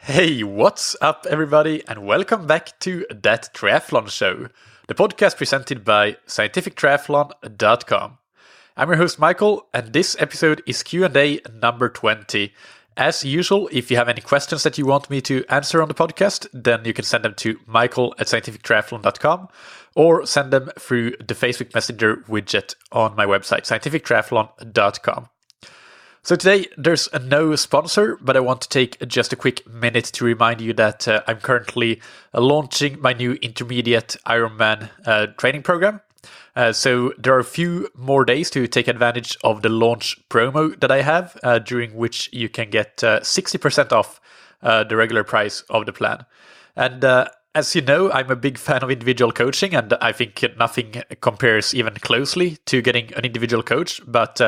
Hey, what's up, everybody, and welcome back to That Triathlon Show, the podcast presented by scientifictriathlon.com. I'm your host, Michael, and this episode is Q&A number 20. As usual, if you have any questions that you want me to answer on the podcast, then you can send them to michael@scientifictriathlon.com or send them through the Facebook Messenger widget on my website, scientifictriathlon.com. So today, there's no sponsor, but I want to take just a quick minute to remind you that I'm currently launching my new intermediate Ironman training program. So there are a few more days to take advantage of the launch promo that I have, during which you can get 60% off the regular price of the plan. And as you know, I'm a big fan of individual coaching, and I think nothing compares even closely to getting an individual coach, but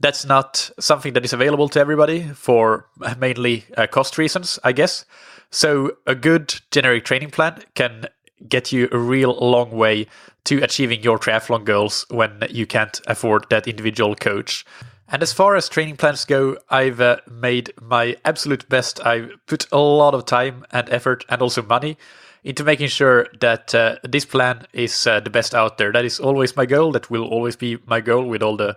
that's not something that is available to everybody for mainly cost reasons, I guess. So a good generic training plan can get you a real long way to achieving your triathlon goals when you can't afford that individual coach. And as far as training plans go, I've made my absolute best. I've put a lot of time and effort and also money into making sure that this plan is the best out there. That is always my goal. That will always be my goal with all the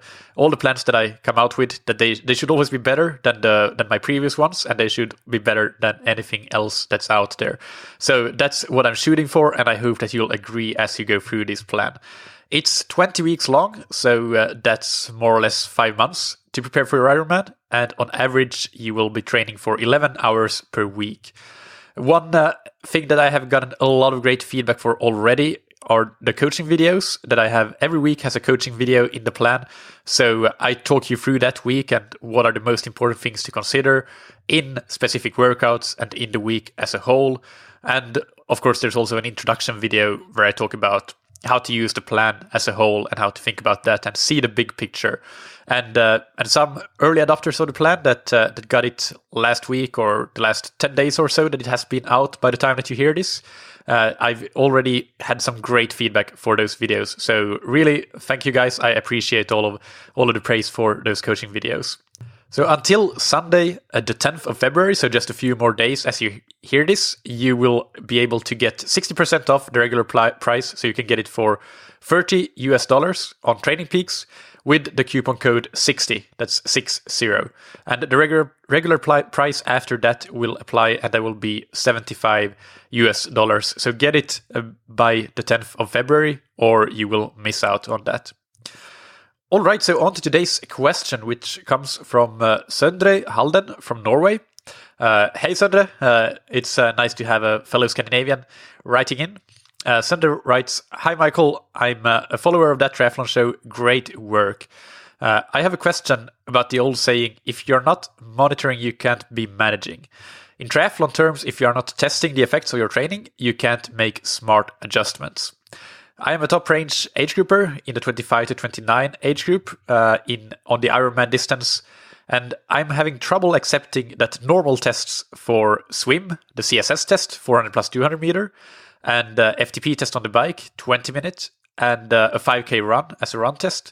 plans that I come out with. That they should always be better than my previous ones, and they should be better than anything else that's out there. So that's what I'm shooting for, and I hope that you'll agree as you go through this plan. It's 20 weeks long, so that's more or less 5 months to prepare for your Ironman, and on average, you will be training for 11 hours per week. One thing that I have gotten a lot of great feedback for already are the coaching videos that I have. Every week has a coaching video in the plan. So I talk you through that week and what are the most important things to consider in specific workouts and in the week as a whole. And of course, there's also an introduction video where I talk about how to use the plan as a whole and how to think about that and see the big picture. And some early adopters of the plan that got it last week or the last 10 days or so that it has been out by the time that you hear this, I've already had some great feedback for those videos. So really, thank you guys. I appreciate all of the praise for those coaching videos. So until Sunday, the 10th of February, so just a few more days as you hear this, you will be able to get 60% off the regular price. So you can get it for $30 on Training Peaks with the coupon code 60. That's 60. And the regular price after that will apply, and that will be $75. So get it by the 10th of February, or you will miss out on that. All right, so on to today's question, which comes from Søndre Halden from Norway. Hey, Søndre. It's nice to have a fellow Scandinavian writing in. Søndre writes, "Hi, Michael. I'm a follower of That Triathlon Show. Great work. I have a question about the old saying, if you're not monitoring, you can't be managing. In triathlon terms, if you are not testing the effects of your training, you can't make smart adjustments. I am a top range age grouper in the 25 to 29 age group on the Ironman distance, and I'm having trouble accepting that normal tests for swim, the CSS test, 400 plus 200 meter, and FTP test on the bike, 20 minutes, and a 5K run as a run test.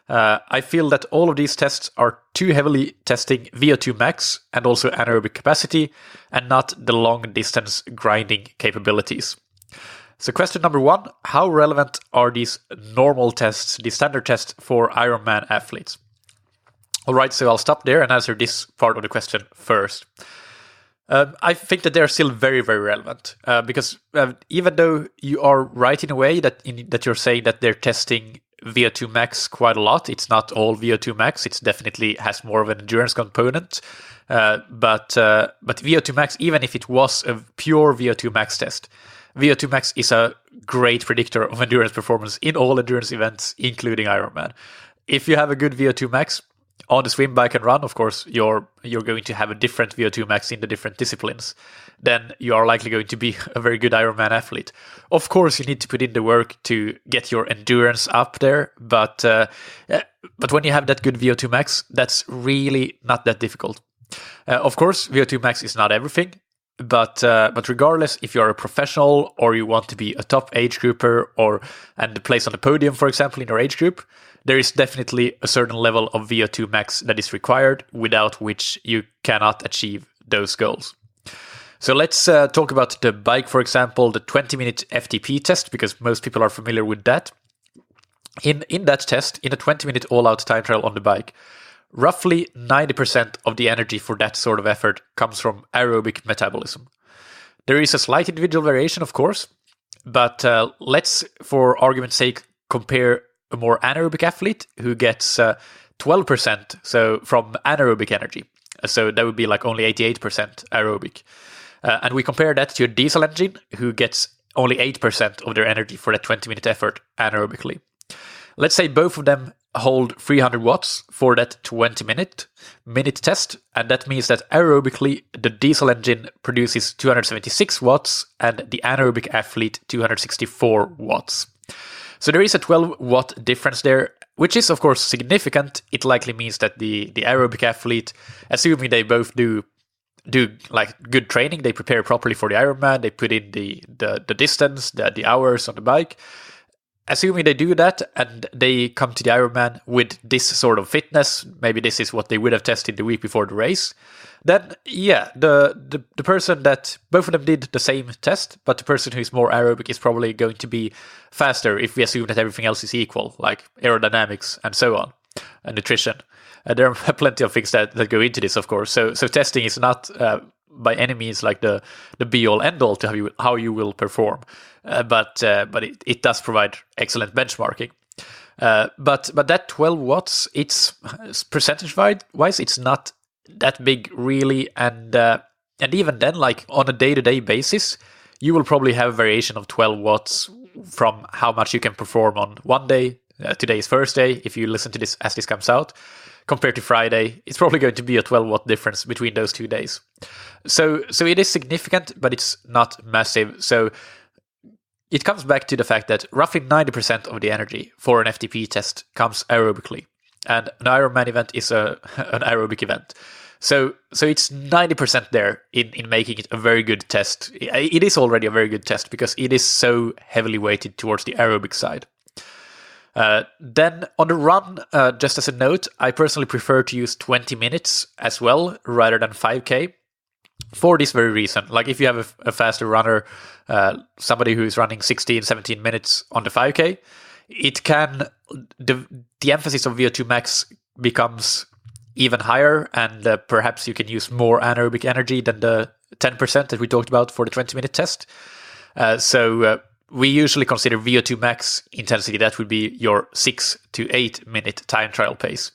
I feel that all of these tests are too heavily testing VO2 max and also anaerobic capacity, and not the long distance grinding capabilities. So question number one, how relevant are these normal tests, the standard tests for Ironman athletes? All right, so I'll stop there and answer this part of the question first. I think that they're still very, very relevant because even though you are right in a way that you're saying that they're testing VO2 max quite a lot, it's not all VO2 max. It definitely has more of an endurance component. But VO2 max, even if it was a pure VO2 max test, VO2 max is a great predictor of endurance performance in all endurance events, including Ironman. If you have a good VO2 max on the swim, bike, and run, of course, you're going to have a different VO2 max in the different disciplines. Then you are likely going to be a very good Ironman athlete. Of course, you need to put in the work to get your endurance up there, but when you have that good VO2 max, that's really not that difficult. Of course, VO2 max is not everything. But regardless, if you're a professional or you want to be a top age grouper and place on the podium, for example, in your age group, there is definitely a certain level of VO2 max that is required, without which you cannot achieve those goals. So let's talk about the bike, for example, the 20-minute FTP test, because most people are familiar with that. In that test, in a 20-minute all-out time trial on the bike, roughly 90% of the energy for that sort of effort comes from aerobic metabolism. There is a slight individual variation, of course, but let's, for argument's sake, compare a more anaerobic athlete who gets 12% so from anaerobic energy. So that would be like only 88% aerobic. And we compare that to a diesel engine who gets only 8% of their energy for that 20-minute effort anaerobically. Let's say both of them hold 300 watts for that 20-minute test, and that means that aerobically the diesel engine produces 276 watts and the anaerobic athlete 264 watts. So there is a 12-watt difference there, which is of course significant. It likely means that the aerobic athlete, assuming they both do like good training, they prepare properly for the Ironman, they put in the distance, the hours on the bike. Assuming they do that and they come to the Ironman with this sort of fitness, maybe this is what they would have tested the week before the race, then yeah, the person that both of them did the same test, but the person who is more aerobic is probably going to be faster if we assume that everything else is equal, like aerodynamics and so on, and nutrition. There are plenty of things that go into this, of course. So testing is not by any means like the be-all end-all to how you will perform. But it does provide excellent benchmarking. But that 12 watts, it's percentage-wise, it's not that big really. And even then, like on a day-to-day basis, you will probably have a variation of 12 watts from how much you can perform on one day. Today is Thursday, if you listen to this as this comes out. Compared to Friday, it's probably going to be a 12-watt difference between those 2 days. So it is significant, but it's not massive. So it comes back to the fact that roughly 90% of the energy for an FTP test comes aerobically. And an Ironman event is an aerobic event. So it's 90% there in making it a very good test. It is already a very good test because it is so heavily weighted towards the aerobic side. Then on the run, just as a note, I personally prefer to use 20 minutes as well rather than 5K for this very reason. Like if you have a faster runner, somebody who is running 16, 17 minutes on the 5K, it can, the emphasis of VO2 max becomes even higher, and perhaps you can use more anaerobic energy than the 10% that we talked about for the 20-minute test. We usually consider VO2 max intensity. That would be your 6 to 8 minute time trial pace.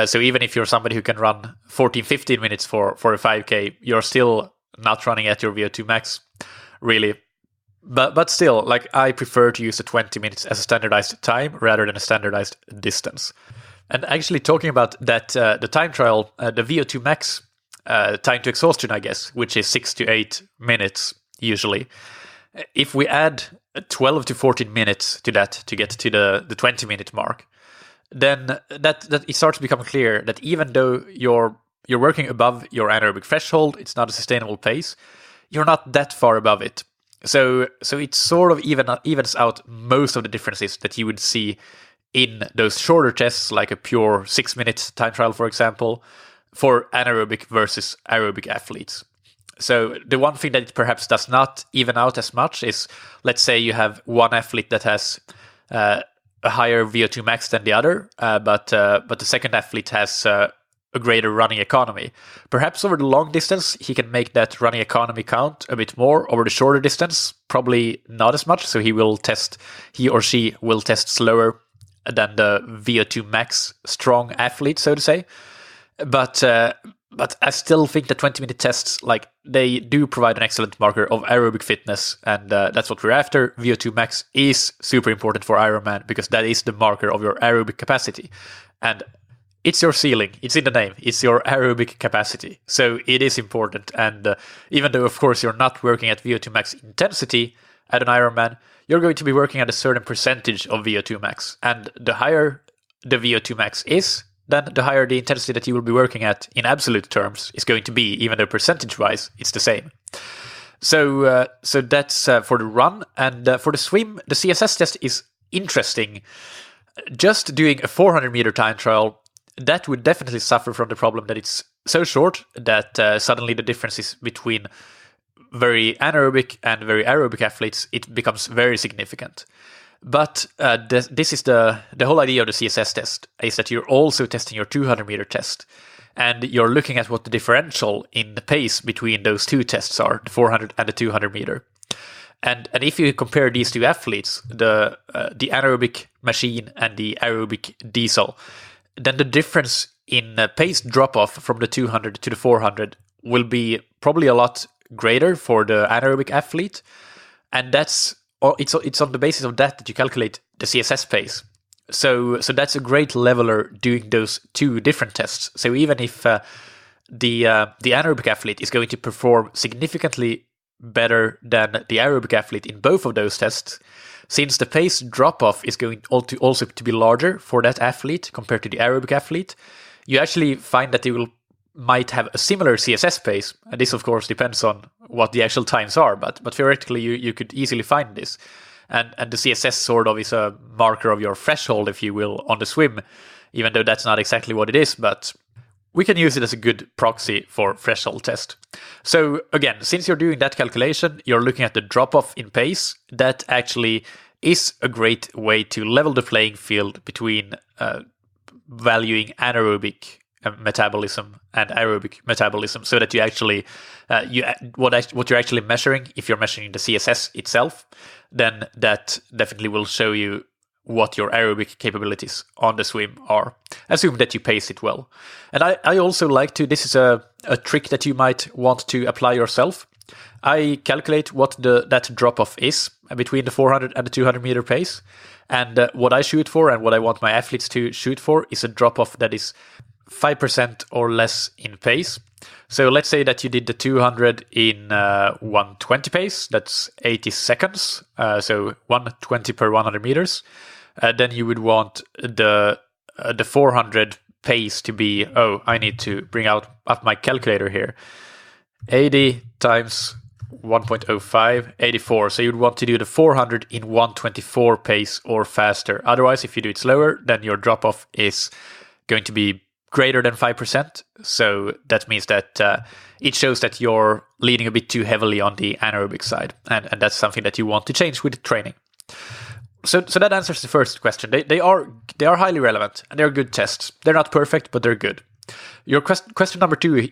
So even if you're somebody who can run 14, 15 minutes for a 5K, you're still not running at your VO2 max, really. But still, like I prefer to use the 20 minutes as a standardized time rather than a standardized distance. And actually talking about that, the time trial, the VO2 max time to exhaustion, I guess, which is 6 to 8 minutes usually. If we add 12 to 14 minutes to that to get to the 20-minute mark, then that it starts to become clear that even though you're working above your anaerobic threshold, it's not a sustainable pace, you're not that far above it. So it sort of evens out most of the differences that you would see in those shorter tests, like a pure 6-minute time trial, for example, for anaerobic versus aerobic athletes. So the one thing that it perhaps does not even out as much is, let's say you have one athlete that has a higher VO2 max than the other, but the second athlete has a greater running economy. Perhaps over the long distance, he can make that running economy count a bit more. Over the shorter distance, probably not as much. So he or she will test slower than the VO2 max strong athlete, so to say. But I still think the 20-minute tests, like they do provide an excellent marker of aerobic fitness, and that's what we're after. VO2 max is super important for Ironman because that is the marker of your aerobic capacity, and it's your ceiling. It's in the name. It's your aerobic capacity, so it is important. And even though, of course, you're not working at VO2 max intensity at an Ironman, you're going to be working at a certain percentage of VO2 max, and the higher the VO2 max is, then the higher the intensity that you will be working at in absolute terms is going to be, even though percentage-wise it's the same. So that's for the run. And for the swim, the CSS test is interesting. Just doing a 400-meter time trial, that would definitely suffer from the problem that it's so short that suddenly the differences between very anaerobic and very aerobic athletes, it becomes very significant. But this is the whole idea of the CSS test, is that you're also testing your 200-meter test. And you're looking at what the differential in the pace between those two tests are, the 400 and the 200 meter. And if you compare these two athletes, the anaerobic machine and the aerobic diesel, then the difference in pace drop-off from the 200 to the 400 will be probably a lot greater for the anaerobic athlete. And it's on the basis of that you calculate the CSS pace. So that's a great leveler doing those two different tests. So even if the anaerobic athlete is going to perform significantly better than the aerobic athlete in both of those tests, since the pace drop-off is going also to be larger for that athlete compared to the aerobic athlete, you actually find that they might have a similar CSS pace. And this, of course, depends on what the actual times are, but theoretically you could easily find this. And the CSS sort of is a marker of your threshold, if you will, on the swim, even though that's not exactly what it is, but we can use it as a good proxy for threshold test. So again, since you're doing that calculation, you're looking at the drop-off in pace. That actually is a great way to level the playing field between valuing anaerobic metabolism and aerobic metabolism, so that you actually what you're actually measuring, if you're measuring the CSS itself, then that definitely will show you what your aerobic capabilities on the swim are. Assume that you pace it well. And I also like to, this is a trick that you might want to apply yourself. I calculate what that drop-off is between the 400 and the 200 meter pace. And what I shoot for and what I want my athletes to shoot for is a drop-off that is 5% or less in pace. So let's say that you did the 200 in 120 pace, that's 80 seconds, so 120 per 100 meters. Then you would want the 400 pace to be, I need to bring up my calculator here, 80 times 1.05, 84. So you'd want to do the 400 in 124 pace or faster. Otherwise, if you do it slower, then your drop-off is going to be greater than 5%. So that means that it shows that you're leaning a bit too heavily on the anaerobic side. And that's something that you want to change with training. So that answers the first question. They are highly relevant and they're good tests. They're not perfect, but they're good. Your question number 2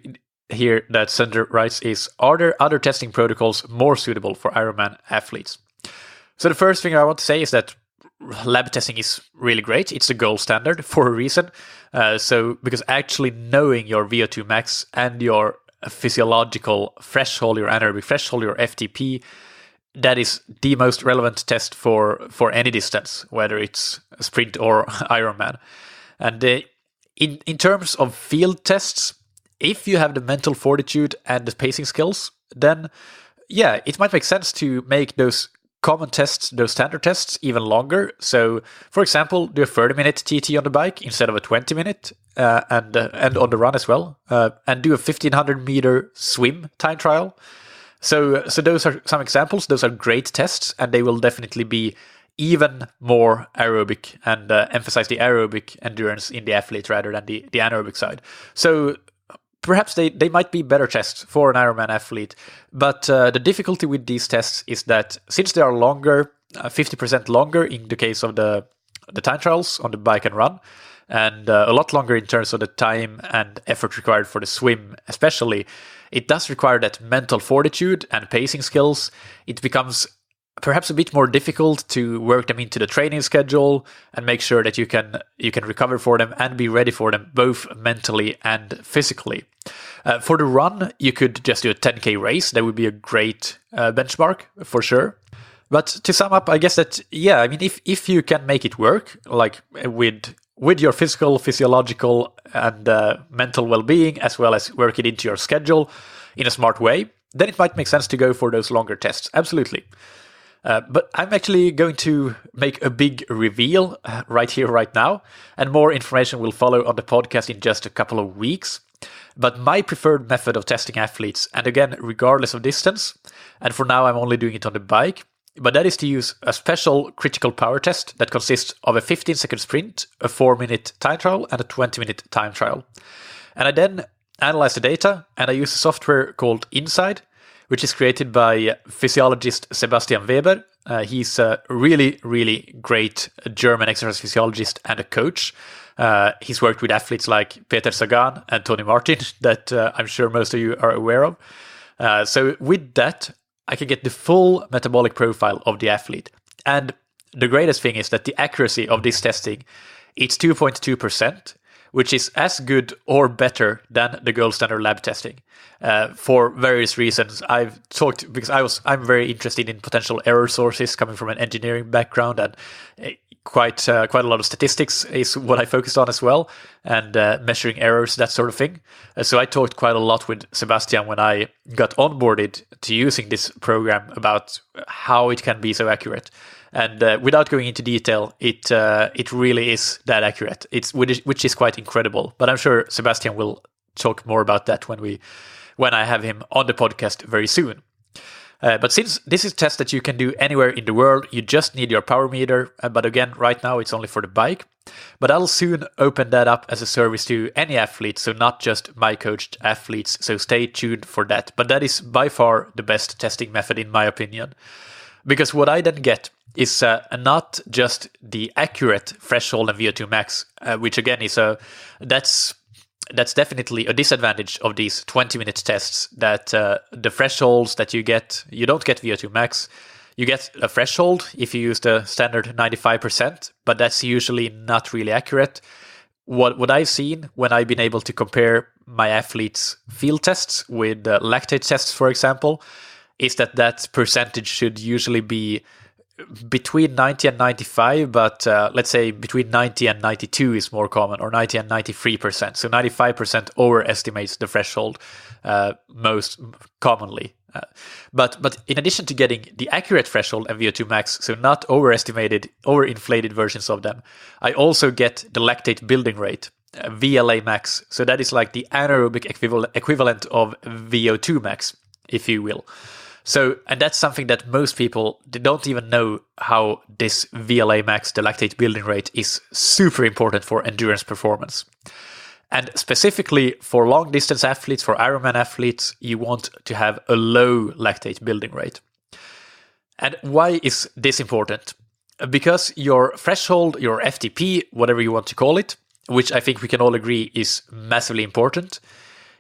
here that Sender writes is, are there other testing protocols more suitable for Ironman athletes? So the first thing I want to say is that lab testing is really great. It's the gold standard for a reason. Because actually knowing your VO2 max and your physiological threshold, your anaerobic threshold, your FTP, that is the most relevant test for any distance, whether it's a sprint or Ironman. And in terms of field tests, if you have the mental fortitude and the pacing skills, then yeah, it might make sense to make those common tests, those standard tests, even longer. So, for example, do a 30-minute TT on the bike instead of a 20-minute, and on the run as well, and do a 1,500-meter swim time trial. So those are some examples. Those are great tests, and they will definitely be even more aerobic and emphasize the aerobic endurance in the athlete rather than the anaerobic side. So perhaps they might be better tests for an Ironman athlete, but the difficulty with these tests is that since they are longer, 50% longer in the case of the time trials on the bike and run, and a lot longer in terms of the time and effort required for the swim especially, it does require that mental fortitude and pacing skills. It becomes perhaps a bit more difficult to work them into the training schedule and make sure that you can recover for them and be ready for them both mentally and physically. For the run, you could just do a 10K race. That would be a great benchmark for sure. But to sum up, I guess that, yeah, I mean, if you can make it work, like with your physical, physiological, and mental well-being, as well as work it into your schedule in a smart way, then it might make sense to go for those longer tests. Absolutely. But I'm actually going to make a big reveal right here, right now, and more information will follow on the podcast in just a couple of weeks. But my preferred method of testing athletes, and again, regardless of distance, and for now I'm only doing it on the bike, but that is to use a special critical power test that consists of a 15-second sprint, a 4-minute time trial, and a 20-minute time trial. And I then analyze the data, and I use a software called Inside, which is created by physiologist Sebastian Weber. He's a really, really great German exercise physiologist and a coach. He's worked with athletes like Peter Sagan and Tony Martin that I'm sure most of you are aware of. So with that, I can get the full metabolic profile of the athlete. And the greatest thing is that the accuracy of this testing, it's 2.2%, which is as good or better than the gold standard lab testing. For various reasons, I've talked because I'm very interested in potential error sources coming from an engineering background, and quite a lot of statistics is what I focused on as well, and measuring errors, that sort of thing. So I talked quite a lot with Sebastian when I got onboarded to using this program about how it can be so accurate. And without going into detail, it really is that accurate. Which is quite incredible. But I'm sure Sebastian will talk more about that when I have him on the podcast very soon. But since this is a test that you can do anywhere in the world, you just need your power meter. But again, right now it's only for the bike. But I'll soon open that up as a service to any athlete, so not just my coached athletes. So stay tuned for that. But that is by far the best testing method in my opinion. Because what I then get is not just the accurate threshold and VO2 max, which again is that's definitely a disadvantage of these 20-minute tests, that the thresholds that you don't get VO2 max. You get a threshold if you use the standard 95%, but that's usually not really accurate. What I've seen when I've been able to compare my athletes' field tests with lactate tests, for example, is that percentage should usually be between 90 and 95, but let's say between 90 and 92 is more common, or 90 and 93%. So 95% overestimates the threshold most commonly. But in addition to getting the accurate threshold and VO2 max, so not overinflated versions of them, I also get the lactate building rate, VLA max. So that is like the anaerobic equivalent of VO2 max, if you will. So, and that's something that most people, they don't even know how this VLA max, the lactate building rate, is super important for endurance performance. And specifically for long distance athletes, for Ironman athletes, you want to have a low lactate building rate. And why is this important? Because your threshold, your FTP, whatever you want to call it, which I think we can all agree is massively important,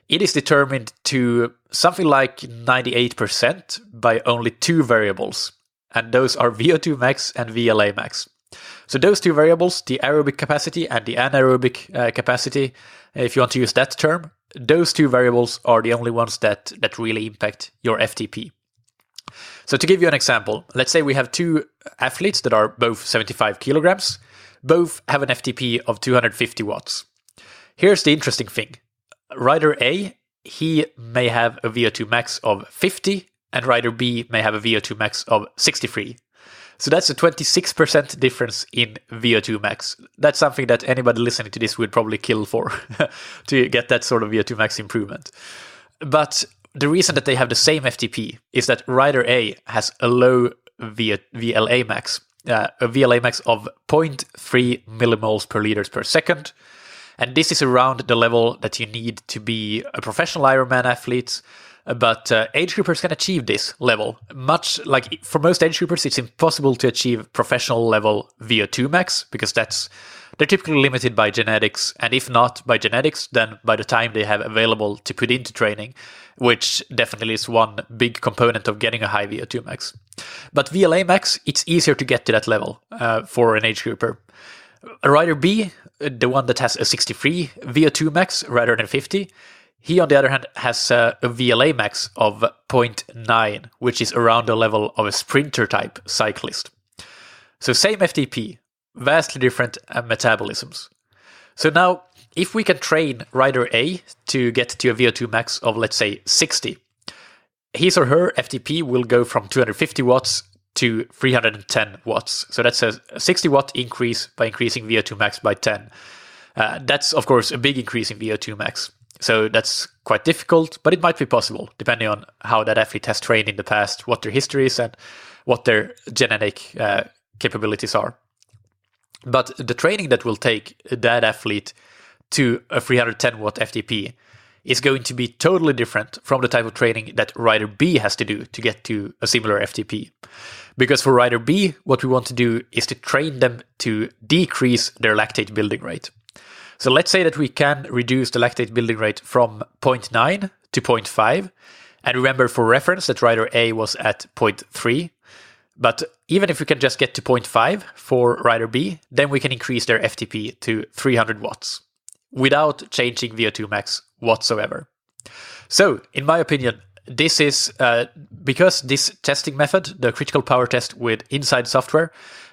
it is determined to something like 98% by only two variables, and those are VO2 max and VLA max. So those two variables, the aerobic capacity and the anaerobic capacity, if you want to use that term, those two variables are the only ones that really impact your FTP. So to give you an example, let's say we have two athletes that are both 75 kilograms, both have an FTP of 250 watts. Here's the interesting thing. Rider A, he may have a VO2 max of 50, and rider B may have a VO2 max of 63. So that's a 26% difference in VO2 max. That's something that anybody listening to this would probably kill for, to get that sort of VO2 max improvement. But the reason that they have the same FTP is that rider A has a low VLA max, a VLA max of 0.3 millimoles per liters per second. And this is around the level that you need to be a professional Ironman athlete. But age groupers can achieve this level. Much like for most age groupers, it's impossible to achieve professional level VO2 max because they're typically limited by genetics. And if not by genetics, then by the time they have available to put into training, which definitely is one big component of getting a high VO2 max. But VLA max, it's easier to get to that level for an age grouper. Rider B, the one that has a 63 VO2 max rather than 50, he on the other hand has a VLA max of 0.9, which is around the level of a sprinter type cyclist. So same FTP, vastly different metabolisms. So now, if we can train rider A to get to a VO2 max of, let's say, 60, his or her FTP will go from 250 watts to 310 watts. So that's a 60 watt increase by increasing VO2 max by 10. That's, of course, a big increase in VO2 max. So that's quite difficult, but it might be possible, depending on how that athlete has trained in the past, what their history is, and what their genetic capabilities are. But the training that will take that athlete to a 310 watt FTP is going to be totally different from the type of training that rider B has to do to get to a similar FTP. Because for rider B, what we want to do is to train them to decrease their lactate building rate. So let's say that we can reduce the lactate building rate from 0.9 to 0.5. And remember, for reference, that rider A was at 0.3. But even if we can just get to 0.5 for rider B, then we can increase their FTP to 300 watts without changing VO2 max whatsoever. So, in my opinion, this is because this testing method, the critical power test with inside software,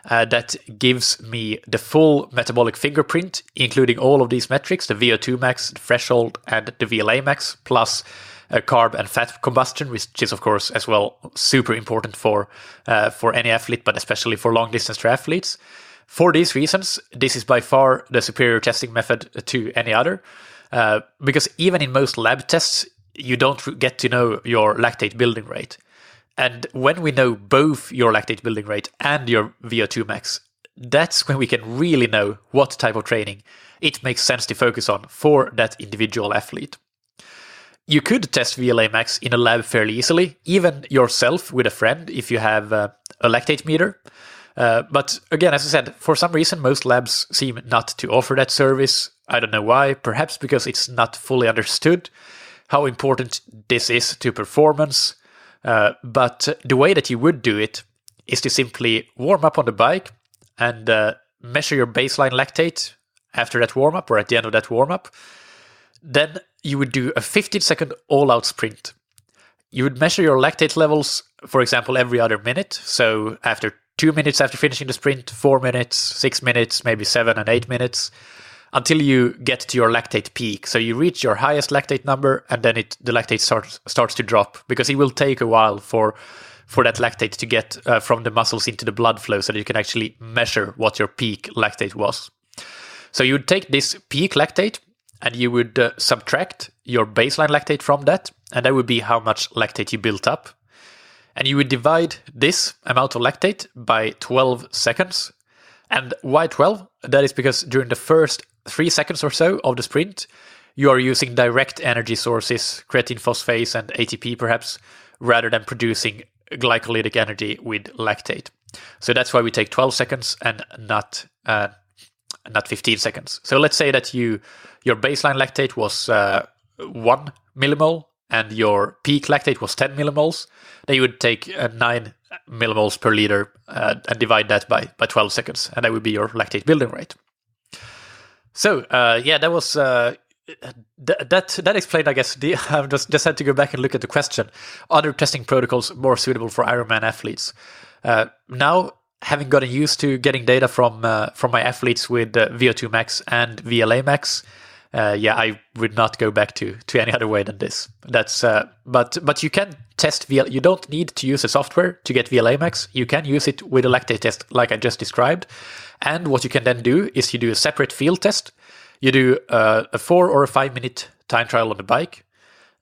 that gives me the full metabolic fingerprint, including all of these metrics, the VO2 max, the threshold, and the VLA max, plus carb and fat combustion, which is of course as well super important for any athlete, but especially for long distance triathletes. For these reasons, this is by far the superior testing method to any other, because even in most lab tests, you don't get to know your lactate building rate. And when we know both your lactate building rate and your VO2 max, that's when we can really know what type of training it makes sense to focus on for that individual athlete. You could test VLA max in a lab fairly easily, even yourself with a friend if you have a lactate meter. But again, as I said, for some reason, most labs seem not to offer that service. I don't know why, perhaps because it's not fully understood how important this is to performance. But the way that you would do it is to simply warm up on the bike and measure your baseline lactate after that warm-up or at the end of that warm-up. Then you would do a 15-second all-out sprint. You would measure your lactate levels, for example, every other minute. So after 2 minutes after finishing the sprint, 4 minutes, 6 minutes, maybe 7 and 8 minutes, until you get to your lactate peak. So you reach your highest lactate number, and then the lactate starts to drop, because it will take a while for that lactate to get from the muscles into the blood flow so that you can actually measure what your peak lactate was. So you would take this peak lactate, and you would subtract your baseline lactate from that, and that would be how much lactate you built up. And you would divide this amount of lactate by 12 seconds. And why 12? That is because during the first 3 seconds or so of the sprint, you are using direct energy sources, creatine phosphase and ATP perhaps, rather than producing glycolytic energy with lactate. So that's why we take 12 seconds and not 15 seconds. So let's say that your baseline lactate was 1 millimole and your peak lactate was 10 millimoles. Then you would take 9 millimoles per liter and divide that by 12 seconds, and that would be your lactate building rate. So that was that explained, I guess. I've just had to go back and look at the question. Other testing protocols more suitable for Ironman athletes. Now, having gotten used to getting data from my athletes with VO2 max and VLA max, I would not go back to any other way than this. That's but you can test VLA. You don't need to use the software to get VLA max. You can use it with a lactate test, like I just described. And what you can then do is you do a separate field test. You do a 4 or a 5 minute time trial on the bike,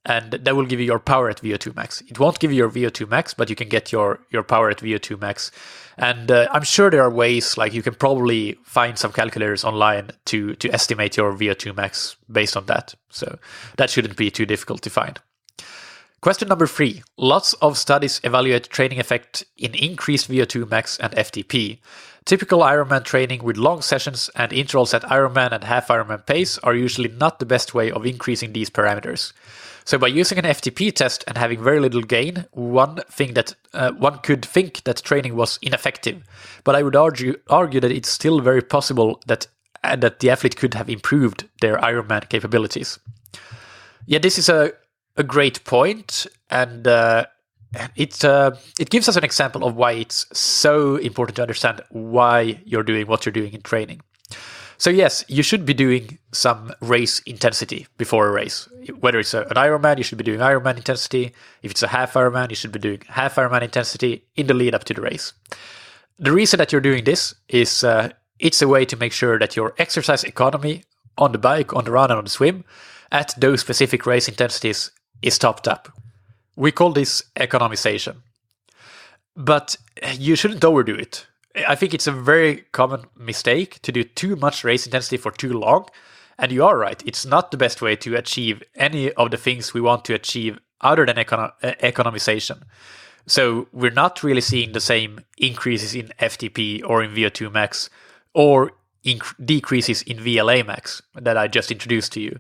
and that will give you your power at VO2 max. It won't give you your VO2 max, but you can get your power at VO2 max. And I'm sure there are ways, like you can probably find some calculators online to estimate your VO2 max based on that. So that shouldn't be too difficult to find. Question number 3. Lots of studies evaluate training effect in increased VO2 max and FTP. Typical Ironman training with long sessions and intervals at Ironman and half Ironman pace are usually not the best way of increasing these parameters. So by using an FTP test and having very little gain, one could think that training was ineffective. But I would argue that it's still very possible that the athlete could have improved their Ironman capabilities. Yeah, this is a great point, and it gives us an example of why it's so important to understand why you're doing what you're doing in training. So yes, you should be doing some race intensity before a race. Whether it's an Ironman, you should be doing Ironman intensity. If it's a half Ironman, you should be doing half Ironman intensity in the lead up to the race. The reason that you're doing this is it's a way to make sure that your exercise economy on the bike, on the run, and on the swim at those specific race intensities is topped up. We call this economization. But you shouldn't overdo it. I think it's a very common mistake to do too much race intensity for too long And you are right, it's not the best way to achieve any of the things we want to achieve other than economization. So we're not really seeing the same increases in FTP or in VO2 max or decreases in VLA max that I just introduced to you.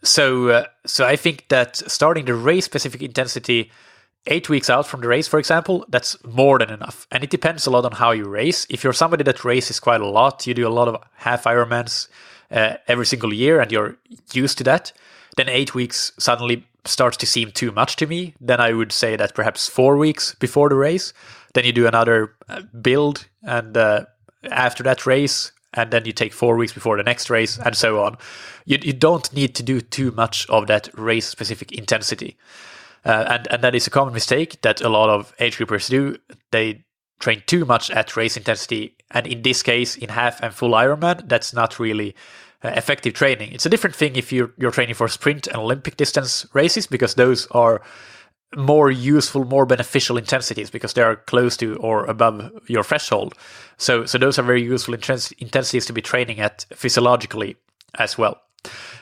So I think that starting the race-specific intensity 8 weeks out from the race, for example, that's more than enough. And it depends a lot on how you race. If you're somebody that races quite a lot, you do a lot of half Ironmans every single year and you're used to that, then 8 weeks suddenly starts to seem too much to me. Then I would say that perhaps 4 weeks before the race, then you do another build and after that race, and then you take 4 weeks before the next race and so on. You don't need to do too much of that race-specific intensity. And that is a common mistake that a lot of age groupers do. They train too much at race intensity, and in this case, in half and full Ironman, that's not really effective training. It's a different thing if you're training for sprint and Olympic distance races, because those are more useful, more beneficial intensities because they are close to or above your threshold. So those are very useful intensities to be training at physiologically as well.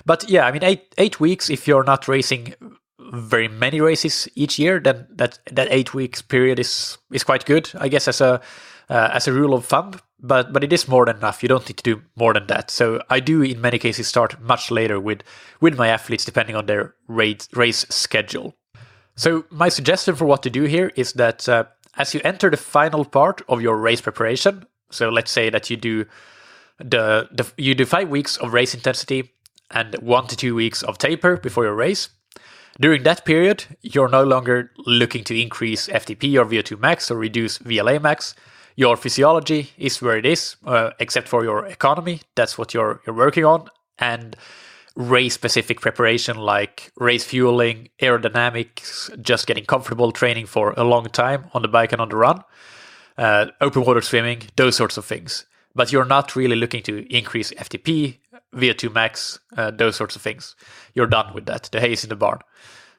But yeah, I mean, 8 weeks, if you're not racing very many races each year, then that 8 weeks period is quite good, I guess, as a rule of thumb. But it is more than enough. You don't need to do more than that. So I do, in many cases, start much later with my athletes, depending on their race schedule. So my suggestion for what to do here is that as you enter the final part of your race preparation, so let's say that you do you do 5 weeks of race intensity and 1 to 2 weeks of taper before your race. During that period, you're no longer looking to increase FTP or VO2 max or reduce VLA max. Your physiology is where it is, except for your economy. That's what you're working on. And race-specific preparation like race fueling, aerodynamics, just getting comfortable training for a long time on the bike and on the run, open water swimming, those sorts of things. But you're not really looking to increase FTP, VO2 max, those sorts of things. You're done with that. The hay is in the barn.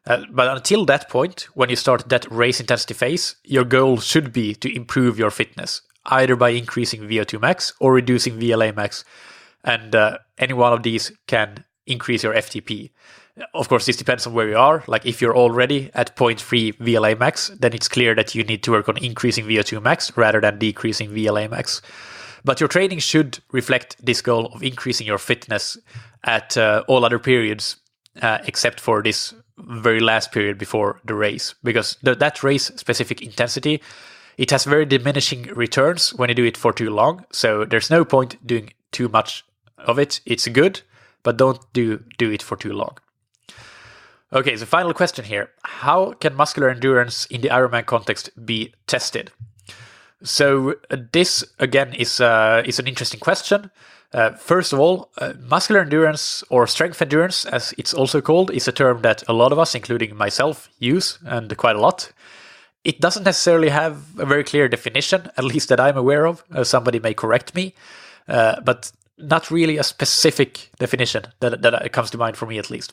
But until that point, when you start that race intensity phase, your goal should be to improve your fitness, either by increasing VO2 max or reducing VLA max. And any one of these can increase your FTP. Of course, this depends on where you are. Like if you're already at 0.3 VLA max, then it's clear that you need to work on increasing VO2 max rather than decreasing VLA max. But your training should reflect this goal of increasing your fitness at all other periods, except for this very last period before the race. Because that race-specific intensity, it has very diminishing returns when you do it for too long. So there's no point doing too much of it. It's good, but don't do it for too long. Okay, so final question here. How can muscular endurance in the Ironman context be tested? So this, again, is an interesting question. First of all, muscular endurance or strength endurance, as it's also called, is a term that a lot of us, including myself, use, and quite a lot. It doesn't necessarily have a very clear definition, at least that I'm aware of. Somebody may correct me, but not really a specific definition that comes to mind for me, at least.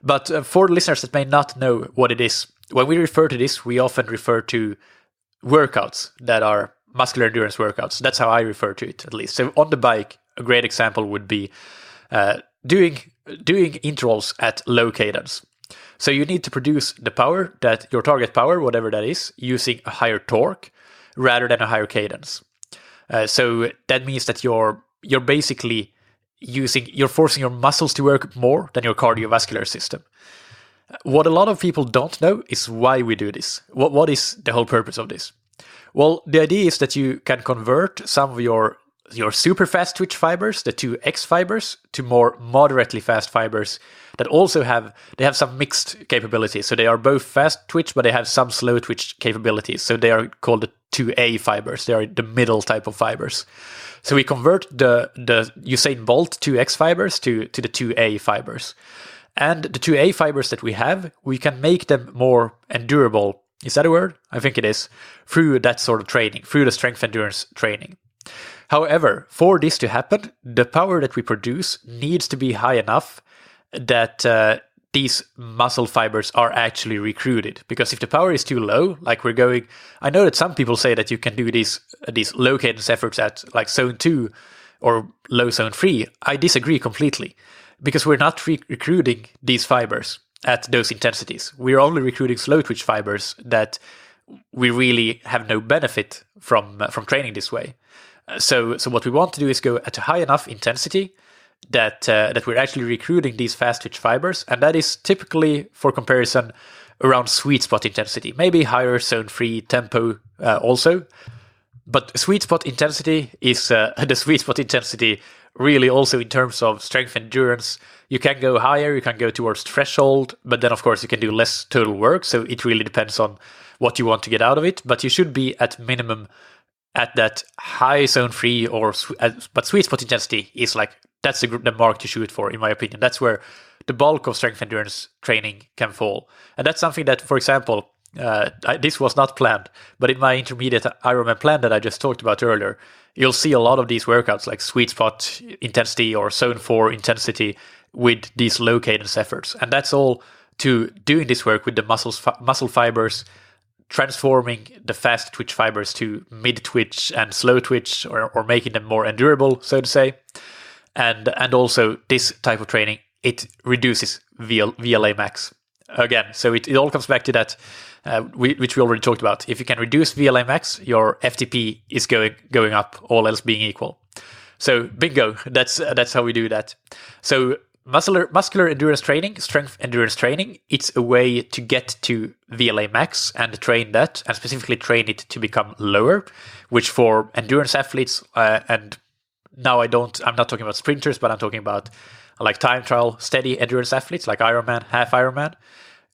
But for the listeners that may not know what it is, when we refer to this, we often refer to workouts that are muscular endurance workouts. That's how I refer to it, at least. So on the bike, a great example would be doing intervals at low cadence. So you need to produce the power, that your target power, whatever that is, using a higher torque rather than a higher cadence. So that means that you're basically you're forcing your muscles to work more than your cardiovascular system. What a lot of people don't know is why we do this. What is the whole purpose of this? Well, the idea is that you can convert some of your super fast twitch fibers, the 2X fibers, to more moderately fast fibers that also have some mixed capabilities. So they are both fast twitch, but they have some slow twitch capabilities. So they are called the 2A fibers. They are the middle type of fibers. So we convert the Usain Bolt 2X fibers to the 2A fibers. And the 2A fibers that we have, we can make them more endurable. Is that a word? I think it is. Through that sort of training, through the strength endurance training. However, for this to happen, the power that we produce needs to be high enough that these muscle fibers are actually recruited. Because if the power is too low, like we're going... I know that some people say that you can do these low cadence efforts at like zone 2 or low zone 3. I disagree completely. because we're not recruiting these fibers at those intensities. We're only recruiting slow twitch fibers that we really have no benefit from training this way. So what we want to do is go at a high enough intensity that we're actually recruiting these fast twitch fibers, and that is typically, for comparison, around sweet spot intensity, maybe higher zone 3 tempo also. But sweet spot intensity is the sweet spot intensity really also in terms of strength endurance. You can go higher, you can go towards threshold, but then of course you can do less total work. So it really depends on what you want to get out of it. But you should be at minimum at that high zone 3 but sweet spot intensity is like, that's the mark to shoot for, in my opinion. That's where the bulk of strength endurance training can fall. And that's something that, for example, this was not planned, but in my intermediate Ironman plan that I just talked about earlier, you'll see a lot of these workouts like sweet spot intensity or zone 4 intensity with these low cadence efforts. And that's all to doing this work with the muscle fibers, transforming the fast twitch fibers to mid twitch and slow twitch, or making them more endurable, so to say. And also this type of training, it reduces VLA max. Again, so it all comes back to that, which we already talked about. If you can reduce VLA max, your FTP is going up, all else being equal. So bingo, that's how we do that. So muscular endurance training, strength endurance training, it's a way to get to VLA max and train that, and specifically train it to become lower, which for endurance athletes, and now I'm not talking about sprinters, but I'm talking about like time trial, steady endurance athletes like Ironman, half Ironman.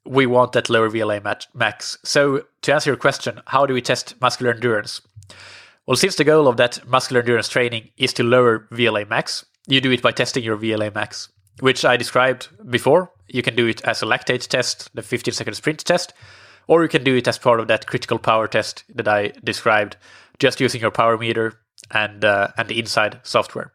We want that lower VLA max. So to answer your question, how do we test muscular endurance? Well, since the goal of that muscular endurance training is to lower VLA max, you do it by testing your VLA max, which I described before. You can do it as a lactate test, the 15-second sprint test, or you can do it as part of that critical power test that I described, just using your power meter and the Inside software.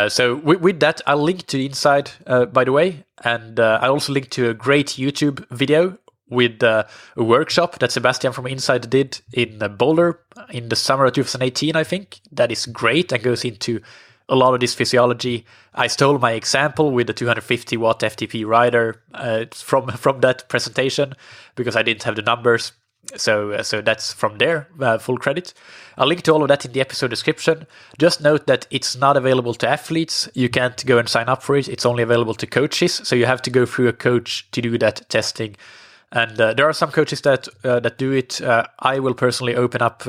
So with that, I'll link to Inside, by the way, and I'll also link to a great YouTube video with a workshop that Sebastian from Inside did in Boulder in the summer of 2018, I think. That is great and goes into a lot of this physiology. I stole my example with the 250 watt FTP rider from that presentation because I didn't have the numbers. So that's from there, full credit. I'll link to all of that in the episode description. Just note that it's not available to athletes. You can't go and sign up for it. It's only available to coaches. So you have to go through a coach to do that testing. And there are some coaches that do it. I will personally open up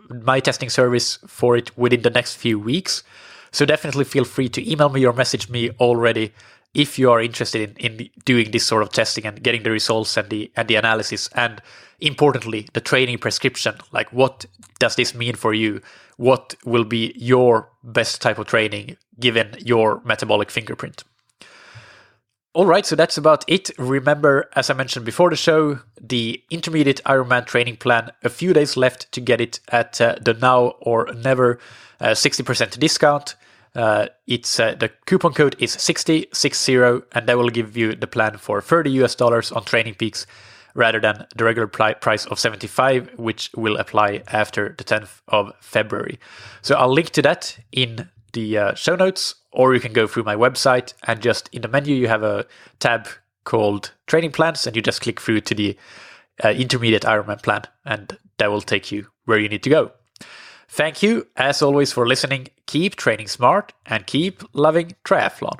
my testing service for it within the next few weeks. So definitely feel free to email me or message me already if you are interested in doing this sort of testing and getting the results and the analysis, and importantly, the training prescription. Like, what does this mean for you? What will be your best type of training given your metabolic fingerprint? All right, so that's about it. Remember, as I mentioned before the show, the intermediate Ironman training plan, a few days left to get it at the now or never 60% discount. It's the coupon code is 60, and that will give you the plan for $30 on Training Peaks rather than the regular price of 75, which will apply after the 10th of February. So I'll link to that in the show notes, or you can go through my website and just in the menu you have a tab called Training Plans, and you just click through to the intermediate Ironman plan, and that will take you where you need to go. Thank you, as always, for listening. Keep training smart and keep loving triathlon.